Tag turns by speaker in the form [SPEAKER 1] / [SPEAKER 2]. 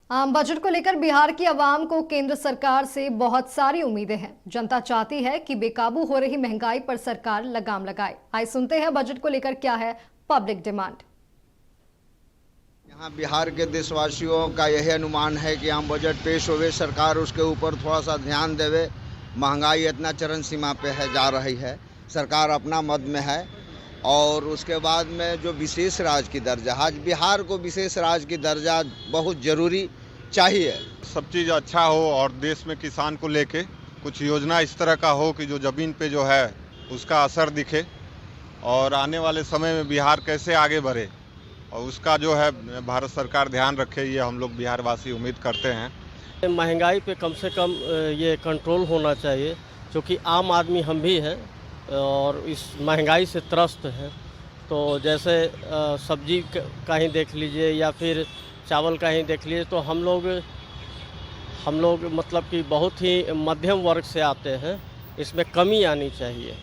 [SPEAKER 1] आम बजट को लेकर बिहार की आवाम को केंद्र सरकार से बहुत सारी उम्मीदें हैं। जनता चाहती है कि बेकाबू हो रही महंगाई पर सरकार लगाम लगाए। आइए सुनते हैं बजट को लेकर क्या है पब्लिक डिमांड।
[SPEAKER 2] यहाँ बिहार के देशवासियों का यही अनुमान है कि आम बजट पेश होवे, सरकार उसके ऊपर थोड़ा सा ध्यान देवे। महंगाई इतना चरम सीमा पे है जा रही है, सरकार अपना मद में है। और उसके बाद में जो विशेष राज्य की दर्जा, आज बिहार को विशेष राज्य की दर्जा बहुत ज़रूरी चाहिए।
[SPEAKER 3] सब चीज़ अच्छा हो और देश में किसान को लेके कुछ योजना इस तरह का हो कि जो ज़मीन पे जो है उसका असर दिखे और आने वाले समय में बिहार कैसे आगे बढ़े और उसका जो है भारत सरकार ध्यान रखे, ये हम लोग बिहार वासी उम्मीद करते हैं।
[SPEAKER 4] महंगाई पे कम से कम ये कंट्रोल होना चाहिए, क्योंकि आम आदमी हम भी हैं और इस महंगाई से त्रस्त हैं। तो जैसे सब्जी का ही देख लीजिए या फिर चावल का ही देख लीजिए, तो हम लोग मतलब कि बहुत ही मध्यम वर्ग से आते हैं, इसमें कमी आनी चाहिए।